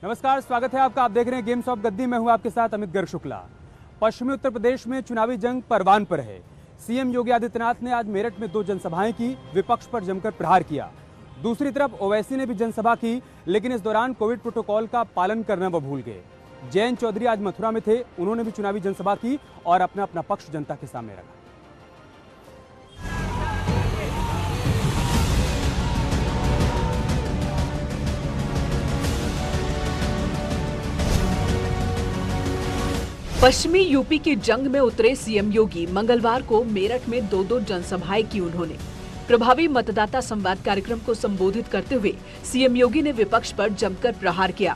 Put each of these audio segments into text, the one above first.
नमस्कार, स्वागत है आपका। आप देख रहे हैं गेम्स ऑफ गद्दी। मैं हूं आपके साथ अमित गर्ग शुक्ला। पश्चिमी उत्तर प्रदेश में चुनावी जंग परवान पर है। सीएम योगी आदित्यनाथ ने आज मेरठ में 2 जनसभाएं की, विपक्ष पर जमकर प्रहार किया। दूसरी तरफ ओवैसी ने भी जनसभा की, लेकिन इस दौरान कोविड प्रोटोकॉल का पालन करना वो भूल गए। जयंत चौधरी आज मथुरा में थे, उन्होंने भी चुनावी जनसभा की और अपना अपना पक्ष जनता के सामने रखा। पश्चिमी यूपी की जंग में उतरे सीएम योगी मंगलवार को मेरठ में 2 जनसभाएं की। उन्होंने प्रभावी मतदाता संवाद कार्यक्रम को संबोधित करते हुए सीएम योगी ने विपक्ष पर जमकर प्रहार किया।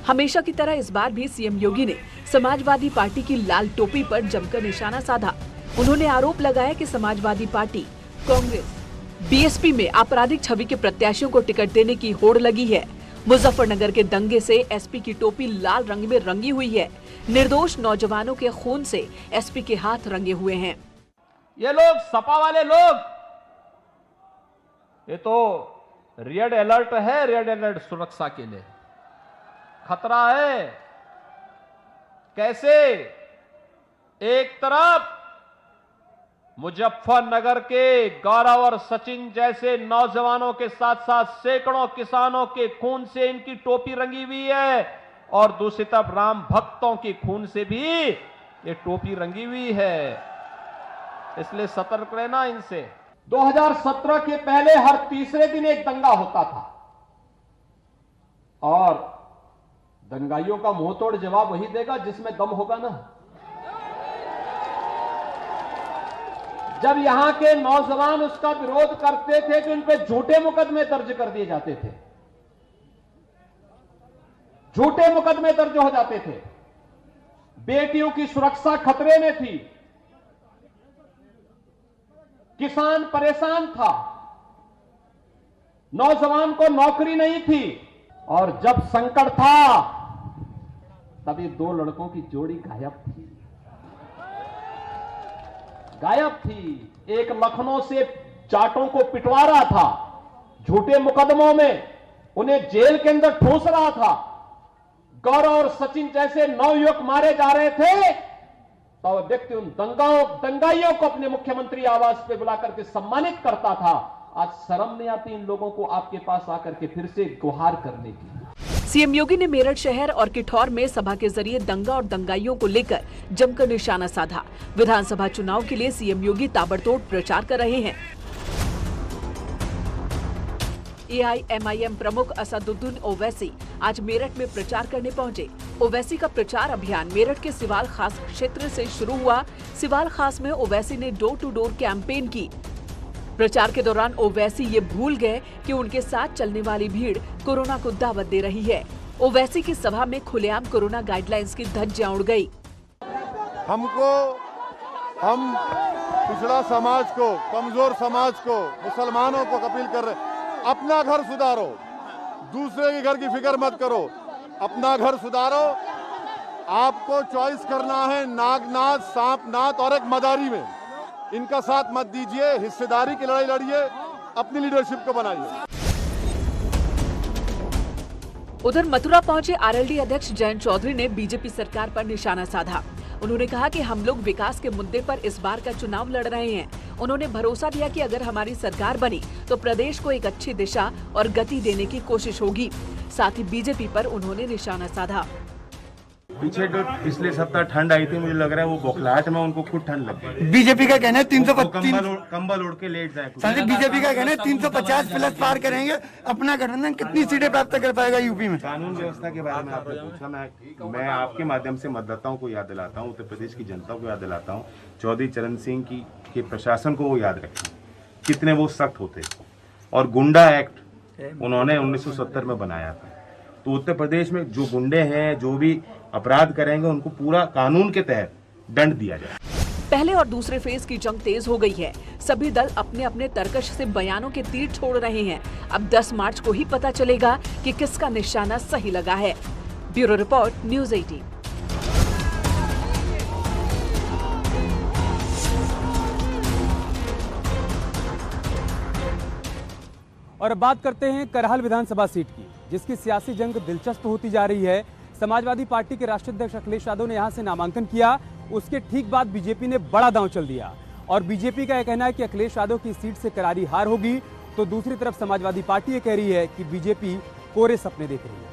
हमेशा की तरह इस बार भी सीएम योगी ने समाजवादी पार्टी की लाल टोपी पर जमकर निशाना साधा। उन्होंने आरोप लगाया कि समाजवादी पार्टी, कांग्रेस, बीएसपी में आपराधिक छवि के प्रत्याशियों को टिकट देने की होड़ लगी है। मुजफ्फरनगर के दंगे से एसपी की टोपी लाल रंग में रंगी हुई है। निर्दोष नौजवानों के खून से एसपी के हाथ रंगे हुए हैं। ये लोग, सपा वाले लोग, ये तो रेड अलर्ट है। रेड अलर्ट सुरक्षा के लिए खतरा है। कैसे? एक तरफ मुजफ्फरनगर के गौरव और सचिन जैसे नौजवानों के साथ साथ सैकड़ों किसानों के खून से इनकी टोपी रंगी हुई है, और दूसरी तरफ राम भक्तों के खून से भी ये टोपी रंगी हुई है। इसलिए सतर्क रहना इनसे। 2017 के पहले हर तीसरे दिन एक दंगा होता था, और दंगाइयों का मुंहतोड़ जवाब वही देगा जिसमें दम होगा ना। जब यहां के नौजवान उसका विरोध करते थे तो इन पे झूठे मुकदमे दर्ज कर दिए जाते थे। झूठे मुकदमे दर्ज हो जाते थे। बेटियों की सुरक्षा खतरे में थी। किसान परेशान था। नौजवान को नौकरी नहीं थी। और जब संकट था तभी 2 लड़कों की जोड़ी गायब थी। एक लखनऊ से जाटों को पिटवा रहा था, झूठे मुकदमों में उन्हें जेल के अंदर ठूस रहा था। गौरव और सचिन जैसे 9 युवक मारे जा रहे थे, तो व्यक्ति उन दंगाइयों को अपने मुख्यमंत्री आवास पे बुलाकर के सम्मानित करता था। आज शर्म नहीं आती इन लोगों को आपके पास आकर के फिर से गुहार करने की। सीएम योगी ने मेरठ शहर और किठौर में सभा के जरिए दंगा और दंगाइयों को लेकर जमकर निशाना साधा। विधानसभा चुनाव के लिए सीएम योगी ताबड़तोड़ प्रचार कर रहे हैं। एआईएमआईएम प्रमुख असदुद्दीन ओवैसी आज मेरठ में प्रचार करने पहुंचे। ओवैसी का प्रचार अभियान मेरठ के सिवाल खास क्षेत्र से शुरू हुआ। सिवाल खास में ओवैसी ने डोर टू डोर कैंपेन की। प्रचार के दौरान ओवैसी ये भूल गए कि उनके साथ चलने वाली भीड़ कोरोना को दावत दे रही है। ओवैसी की सभा में खुलेआम कोरोना गाइडलाइंस की धज्जियां उड़ गई। हम पिछड़ा समाज को, कमजोर समाज को, मुसलमानों को अपील कर रहे, अपना घर सुधारो, दूसरे के घर की फिक्र मत करो, अपना घर सुधारो। आपको चॉइस करना है नागनाथ, सांपनाथ और एक मदारी में। इनका साथ मत दीजिए, हिस्सेदारी की लड़ाई लड़िए, अपनी लीडरशिप को बनाइए। उधर मथुरा पहुंचे आरएलडी अध्यक्ष जयंत चौधरी ने बीजेपी सरकार पर निशाना साधा। उन्होंने कहा कि हम लोग विकास के मुद्दे पर इस बार का चुनाव लड़ रहे हैं। उन्होंने भरोसा दिया कि अगर हमारी सरकार बनी तो प्रदेश को एक अच्छी दिशा और गति देने की कोशिश होगी। साथ ही बीजेपी पर उन्होंने निशाना साधा। पीछे जो पिछले सप्ताह ठंड आई थी, मुझे लग रहा है वो बौखलाहट में उनको खुद ठंड लग गई। बीजेपी का कहना है 325 कंबल ओढ़ के लेट जाए। बीजेपी का कहना है 350 प्लस पार करेंगे। अपना गठबंधन कितनी सीटें प्राप्त कर पाएगा यूपी में? कानून व्यवस्था के बारे में आपने पूछा, मैं आपके माध्यम से मतदाताओं को याद दिलाता हूँ, उत्तर प्रदेश की जनता को याद दिलाता हूँ, चौधरी चरण सिंह के प्रशासन को वो याद रखें कितने वो सख्त होते। और गुंडा एक्ट उन्होंने 1970 में बनाया था। तो उत्तर प्रदेश में जो गुंडे हैं, जो भी अपराध करेंगे, उनको पूरा कानून के तहत दंड दिया जाए। पहले और दूसरे फेज की जंग तेज हो गई है। सभी दल अपने अपने तर्कश से बयानों के तीर छोड़ रहे हैं। अब 10 मार्च को ही पता चलेगा कि किसका निशाना सही लगा है। Bureau report, news 18। और अब बात करते हैं करहल विधानसभा सीट की, जिसकी सियासी जंग दिलचस्प होती जा रही है। समाजवादी पार्टी के राष्ट्रीय अध्यक्ष अखिलेश यादव ने यहां से नामांकन किया, उसके ठीक बाद बीजेपी ने बड़ा दांव चल दिया और बीजेपी का यह कहना है कि अखिलेश यादव की सीट से करारी हार होगी, तो दूसरी तरफ समाजवादी पार्टी ये कह रही है कि बीजेपी कोरे सपने देख रही है।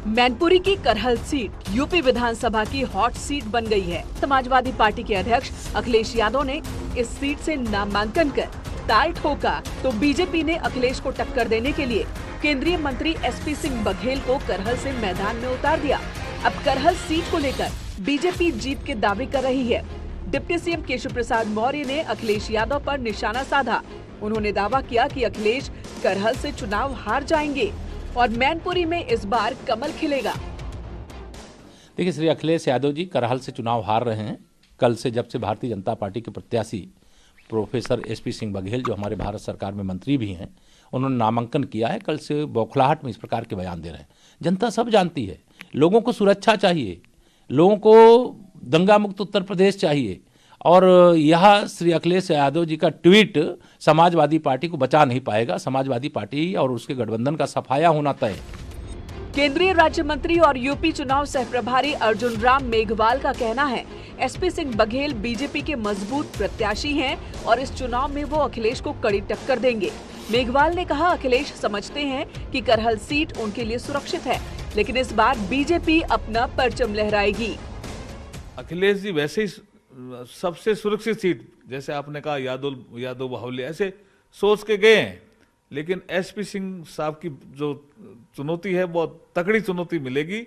मैनपुरी की करहल सीट यूपी विधानसभा की हॉट सीट बन गई है। समाजवादी पार्टी के अध्यक्ष अखिलेश यादव ने इस सीट से नामांकन कर ताल ठोका, तो बीजेपी ने अखिलेश को टक्कर देने के लिए केंद्रीय मंत्री एसपी सिंह बघेल को करहल से मैदान में उतार दिया। अब करहल सीट को लेकर बीजेपी जीत के दावे कर रही है। डिप्टी सीएम केशव प्रसाद मौर्य ने अखिलेश यादव पर निशाना साधा। उन्होंने दावा किया कि अखिलेश करहल से चुनाव हार जाएंगे और मैनपुरी में इस बार कमल खिलेगा। देखिए, श्री अखिलेश यादव जी करहल से चुनाव हार रहे हैं। कल से जब से भारतीय जनता पार्टी के प्रत्याशी प्रोफेसर एसपी सिंह बघेल, जो हमारे भारत सरकार में मंत्री भी हैं, उन्होंने नामांकन किया है, कल से बौखलाहट में इस प्रकार के बयान दे रहे हैं। जनता सब जानती है, लोगों को सुरक्षा चाहिए, लोगों को दंगा मुक्त उत्तर प्रदेश चाहिए, और यह श्री अखिलेश यादव जी का ट्वीट समाजवादी पार्टी को बचा नहीं पाएगा। समाजवादी पार्टी और उसके गठबंधन का सफाया होना तय। केंद्रीय राज्य मंत्री और यूपी चुनाव सह प्रभारी अर्जुन राम मेघवाल का कहना है, एसपी सिंह बघेल बीजेपी के मजबूत प्रत्याशी हैं और इस चुनाव में वो अखिलेश को कड़ी टक्कर देंगे। मेघवाल ने कहा, अखिलेश समझते हैं कि करहल सीट उनके लिए सुरक्षित है, लेकिन इस बार बीजेपी अपना परचम लहराएगी। अखिलेश जी वैसे ही सबसे सुरक्षित सीट, जैसे आपने कहा यादव बाहुल्य, ऐसे सोच के गए हैं, लेकिन एसपी सिंह साहब की जो चुनौती है बहुत तगड़ी चुनौती मिलेगी।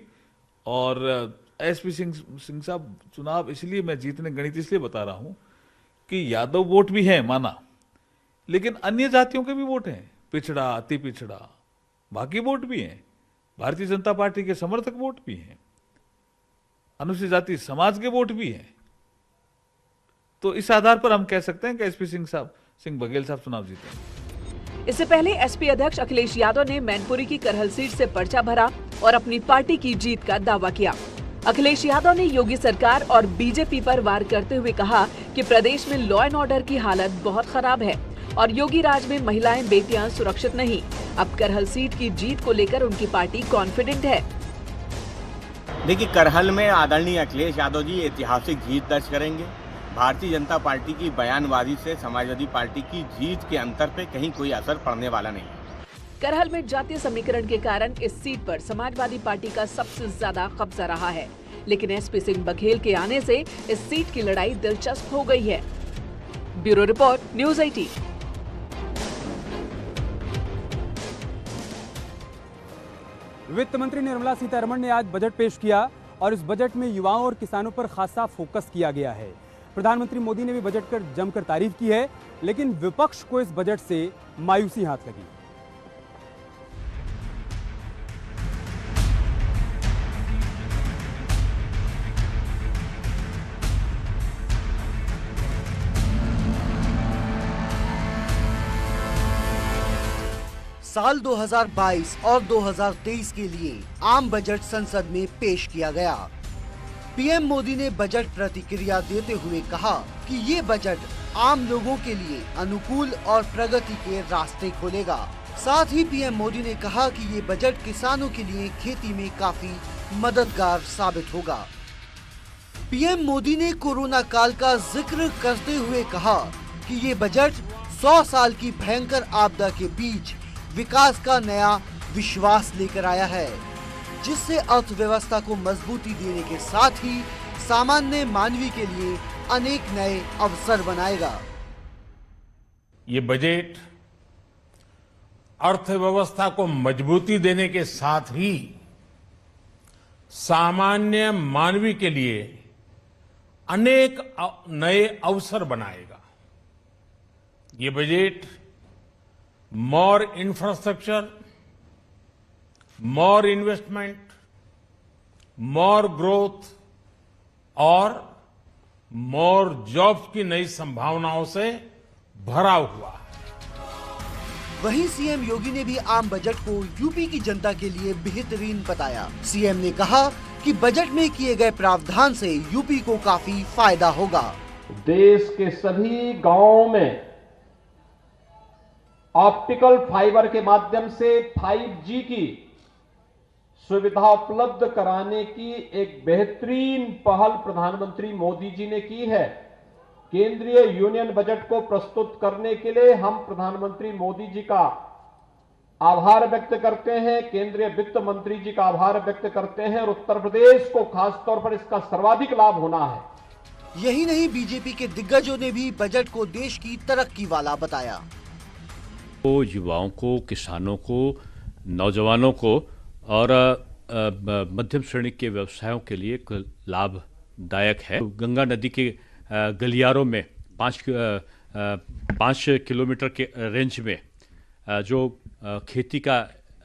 और एसपी सिंह साहब चुनाव इसलिए मैं जीतने गणित इसलिए बता रहा हूं कि यादव वोट भी है माना, लेकिन अन्य जातियों के भी वोट हैं, पिछड़ा, अति पिछड़ा, बाकी वोट भी हैं, भारतीय जनता पार्टी के समर्थक वोट भी हैं, अनुसूचित जाति समाज के वोट भी हैं। तो इस आधार पर हम कह सकते हैं कि एसपी सिंह बघेल साहब चुनाव जीतेंगे। इससे पहले एसपी अध्यक्ष अखिलेश यादव ने मैनपुरी की करहल सीट से पर्चा भरा और अपनी पार्टी की जीत का दावा किया। अखिलेश यादव ने योगी सरकार और बीजेपी पर वार करते हुए कहा कि प्रदेश में लॉ एंड ऑर्डर की हालत बहुत खराब है और योगी राज में महिलाएं, बेटियां सुरक्षित नहीं। अब करहल सीट की जीत को लेकर उनकी पार्टी कॉन्फिडेंट है। देखिए, करहल में आदरणीय अखिलेश यादव जी ऐतिहासिक जीत दर्ज करेंगे। भारतीय जनता पार्टी की बयानबाजी से समाजवादी पार्टी की जीत के अंतर पे कहीं कोई असर पड़ने वाला नहीं। करहल में जातीय समीकरण के कारण इस सीट पर समाजवादी पार्टी का सबसे ज्यादा कब्जा रहा है, लेकिन एसपी सिंह बघेल के आने से इस सीट की लड़ाई दिलचस्प हो गई है। Bureau report, news 18। वित्त मंत्री निर्मला सीतारमण ने आज बजट पेश किया और इस बजट में युवाओं और किसानों पर खासा फोकस किया गया है। प्रधानमंत्री मोदी ने भी बजट पर जमकर तारीफ की है, लेकिन विपक्ष को इस बजट से मायूसी हाथ लगी। साल 2022 और 2023 के लिए आम बजट संसद में पेश किया गया। पीएम मोदी ने बजट प्रतिक्रिया देते हुए कहा कि ये बजट आम लोगों के लिए अनुकूल और प्रगति के रास्ते खोलेगा। साथ ही पीएम मोदी ने कहा कि ये बजट किसानों के लिए खेती में काफी मददगार साबित होगा। पीएम मोदी ने कोरोना काल का जिक्र करते हुए कहा कि ये बजट 100 साल की भयंकर आपदा के बीच विकास का नया विश्वास लेकर आया है, जिससे अर्थव्यवस्था को मजबूती देने के साथ ही सामान्य मानवी के लिए अनेक नए अवसर बनाएगा। ये बजट अर्थव्यवस्था को मजबूती देने के साथ ही सामान्य मानवी के लिए अनेक नए अवसर बनाएगा। ये बजट मोर इंफ्रास्ट्रक्चर, मोर इन्वेस्टमेंट, मोर ग्रोथ और मोर जॉब्स की नई संभावनाओं से भरा हुआ है। वहीं सीएम योगी ने भी आम बजट को यूपी की जनता के लिए बेहतरीन बताया। सीएम ने कहा कि बजट में किए गए प्रावधान से यूपी को काफी फायदा होगा। देश के सभी गांवों में ऑप्टिकल फाइबर के माध्यम से 5G की सुविधा उपलब्ध कराने की एक बेहतरीन पहल प्रधानमंत्री मोदी जी ने की है। केंद्रीय यूनियन बजट को प्रस्तुत करने के लिए हम प्रधानमंत्री मोदी जी का आभार व्यक्त करते हैं, केंद्रीय वित्त मंत्री जी का आभार व्यक्त करते हैं और उत्तर प्रदेश को खासतौर पर इसका सर्वाधिक लाभ होना है। यही नहीं, बीजेपी के दिग्गजों ने भी बजट को देश की तरक्की वाला बताया। तो युवाओं को, किसानों को, नौजवानों को और मध्यम श्रेणी के व्यवसायों के लिए एक लाभदायक है। गंगा नदी के गलियारों में 5 किलोमीटर के रेंज में जो खेती का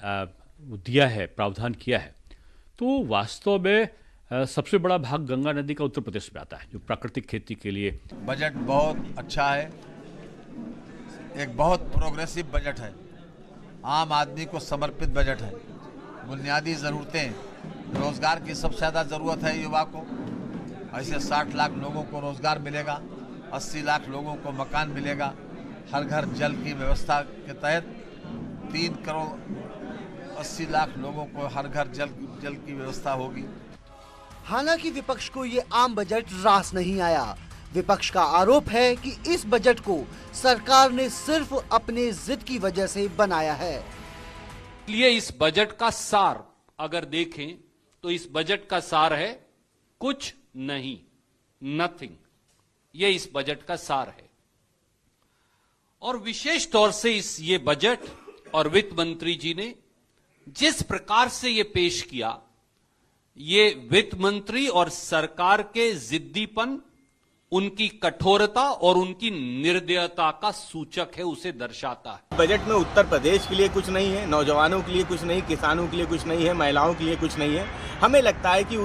दिया है, प्रावधान किया है, तो वास्तव में सबसे बड़ा भाग गंगा नदी का उत्तर प्रदेश में आता है, जो प्राकृतिक खेती के लिए। बजट बहुत अच्छा है, एक बहुत प्रोग्रेसिव बजट है, आम आदमी को समर्पित बजट है। बुनियादी ज़रूरतें, रोजगार की सबसे ज़्यादा ज़रूरत है युवा को, ऐसे 60 लाख लोगों को रोजगार मिलेगा, 80 लाख लोगों को मकान मिलेगा, हर घर जल की व्यवस्था के तहत 3 करोड़ 80 लाख लोगों को हर घर जल की व्यवस्था होगी। हालांकि विपक्ष को ये आम बजट रास नहीं आया। विपक्ष का आरोप है कि इस बजट को सरकार ने सिर्फ अपने जिद की वजह से बनाया है। इसलिए इस बजट का सार अगर देखें तो इस बजट का सार है कुछ नहीं, नथिंग। ये इस बजट का सार है। और विशेष तौर से ये बजट और वित्त मंत्री जी ने जिस प्रकार से ये पेश किया, ये वित्त मंत्री और सरकार के जिद्दीपन, उनकी कठोरता और उनकी निर्दयता का सूचक है, उसे दर्शाता है। बजट में उत्तर प्रदेश के लिए कुछ नहीं है, नौजवानों के लिए कुछ नहीं, किसानों के लिए कुछ नहीं है, महिलाओं के लिए कुछ नहीं है। हमें लगता है कि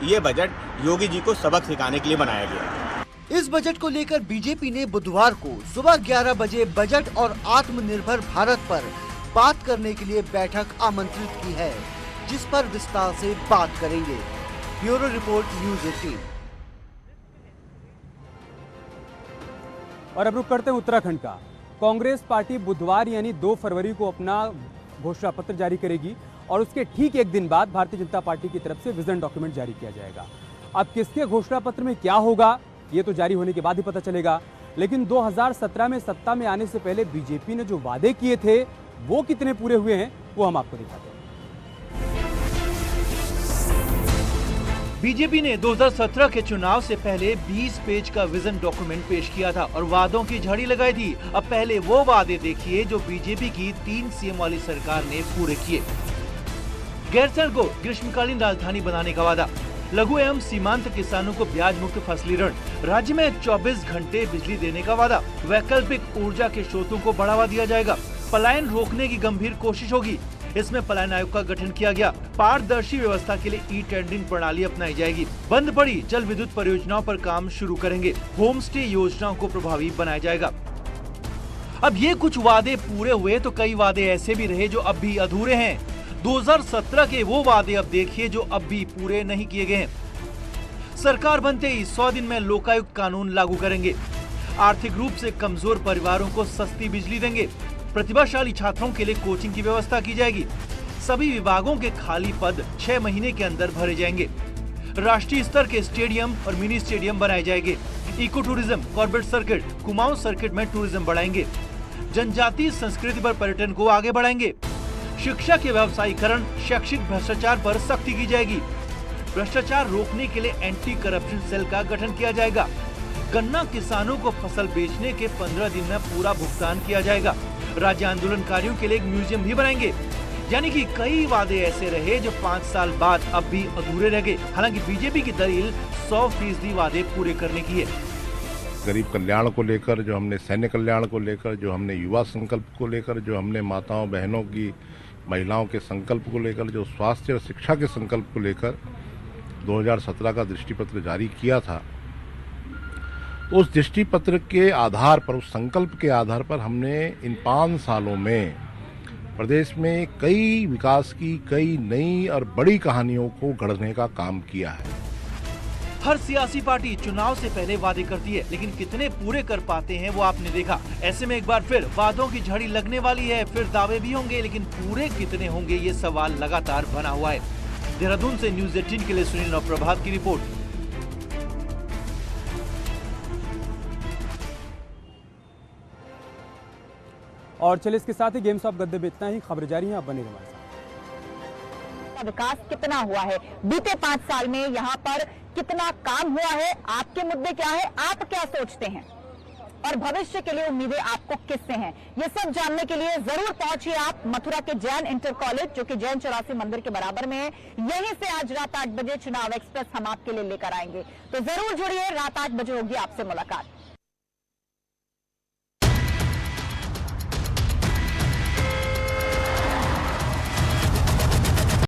ये बजट योगी जी को सबक सिखाने के लिए बनाया गया है। इस बजट को लेकर बीजेपी ने बुधवार को सुबह 11 बजे बजट और आत्मनिर्भर भारत पर बात करने के लिए बैठक आमंत्रित की है, जिस पर विस्तार से बात करेंगे। Bureau report, news 18। और अब रुक करते हैं उत्तराखंड का। कांग्रेस पार्टी बुधवार यानी 2 फरवरी को अपना घोषणा पत्र जारी करेगी और उसके ठीक एक दिन बाद भारतीय जनता पार्टी की तरफ से विजन डॉक्यूमेंट जारी किया जाएगा। अब किसके घोषणा पत्र में क्या होगा, ये तो जारी होने के बाद ही पता चलेगा। लेकिन 2017 में सत्ता में आने से पहले बीजेपी ने जो वादे किए थे, वो कितने पूरे हुए हैं, वो हम आपको दिखाते हैं। बीजेपी ने 2017 के चुनाव से पहले 20 पेज का विजन डॉक्यूमेंट पेश किया था और वादों की झड़ी लगाई थी। अब पहले वो वादे देखिए जो बीजेपी की 3 सीएम वाली सरकार ने पूरे किए। गैरसैंण को ग्रीष्मकालीन राजधानी बनाने का वादा, लघु एवं सीमांत किसानों को ब्याज मुक्त फसली ऋण, राज्य में 24 घंटे बिजली देने का वादा, वैकल्पिक ऊर्जा के स्रोतों को बढ़ावा दिया जाएगा, पलायन रोकने की गंभीर कोशिश होगी, इसमें पलायन आयोग का गठन किया गया, पारदर्शी व्यवस्था के लिए ई टेंडरिंग प्रणाली अपनाई जाएगी, बंद पड़ी जल विद्युत परियोजनाओं पर काम शुरू करेंगे, होम स्टे योजनाओं को प्रभावी बनाया जाएगा। अब ये कुछ वादे पूरे हुए तो कई वादे ऐसे भी रहे जो अब भी अधूरे हैं। 2017 के वो वादे अब देखिए जो अब भी पूरे नहीं किए गए हैं। सरकार बनते ही 100 दिन में लोकायुक्त कानून लागू करेंगे, आर्थिक रूप से कमजोर परिवारों को सस्ती बिजली देंगे, प्रतिभाशाली छात्रों के लिए कोचिंग की व्यवस्था की जाएगी, सभी विभागों के खाली पद 6 महीने के अंदर भरे जाएंगे, राष्ट्रीय स्तर के स्टेडियम और मिनी स्टेडियम बनाए जाएंगे, eco tourism, Corbett circuit, Kumaon circuit में टूरिज्म बढ़ाएंगे, जनजातीय संस्कृति पर पर्यटन को आगे बढ़ाएंगे, शिक्षा के व्यवसायीकरण, शैक्षिक भ्रष्टाचार पर सख्ती की जाएगी, भ्रष्टाचार रोकने के लिए एंटी करप्शन सेल का गठन किया जाएगा, गन्ना किसानों को फसल बेचने के 15 दिन में पूरा भुगतान किया जाएगा, राज्य आंदोलनकारियों के लिए एक म्यूजियम भी बनाएंगे। यानी कि कई वादे ऐसे रहे जो 5 साल बाद अब भी अधूरे रह गए। हालांकि बीजेपी की दलील 100% वादे पूरे करने की है। गरीब कल्याण को लेकर, जो हमने सैन्य कल्याण को लेकर, जो हमने युवा संकल्प को लेकर, जो हमने माताओं बहनों की, महिलाओं के संकल्प को लेकर, जो स्वास्थ्य और शिक्षा के संकल्प को लेकर 2017 का दृष्टिपत्र जारी किया था, उस दृष्टिपत्र के आधार पर, उस संकल्प के आधार पर हमने इन 5 सालों में प्रदेश में कई विकास की कई नई और बड़ी कहानियों को गढ़ने का काम किया है। हर सियासी पार्टी चुनाव से पहले वादे करती है, लेकिन कितने पूरे कर पाते हैं वो आपने देखा। ऐसे में एक बार फिर वादों की झड़ी लगने वाली है, फिर दावे भी होंगे, लेकिन पूरे कितने होंगे ये सवाल लगातार बना हुआ है। देहरादून से न्यूज़ 18 के लिए सुनील नवप्रभात की रिपोर्ट। और चलिए इसके साथ ही गेम्स ऑफ गद्दे में इतना ही। खबर जारी है, आप बने रहिए। विकास कितना हुआ है बीते 5 साल में, यहाँ पर कितना काम हुआ है, आपके मुद्दे क्या है, आप क्या सोचते हैं और भविष्य के लिए उम्मीदें आपको किससे हैं, ये सब जानने के लिए जरूर पहुंचिए आप मथुरा के जैन इंटर कॉलेज, जो कि जैन 84 मंदिर के बराबर में है। यहीं से आज रात 8 बजे चुनाव एक्सप्रेस हम आपके लिए लेकर आएंगे, तो जरूर जुड़िए। रात 8 बजे होगी आपसे मुलाकात।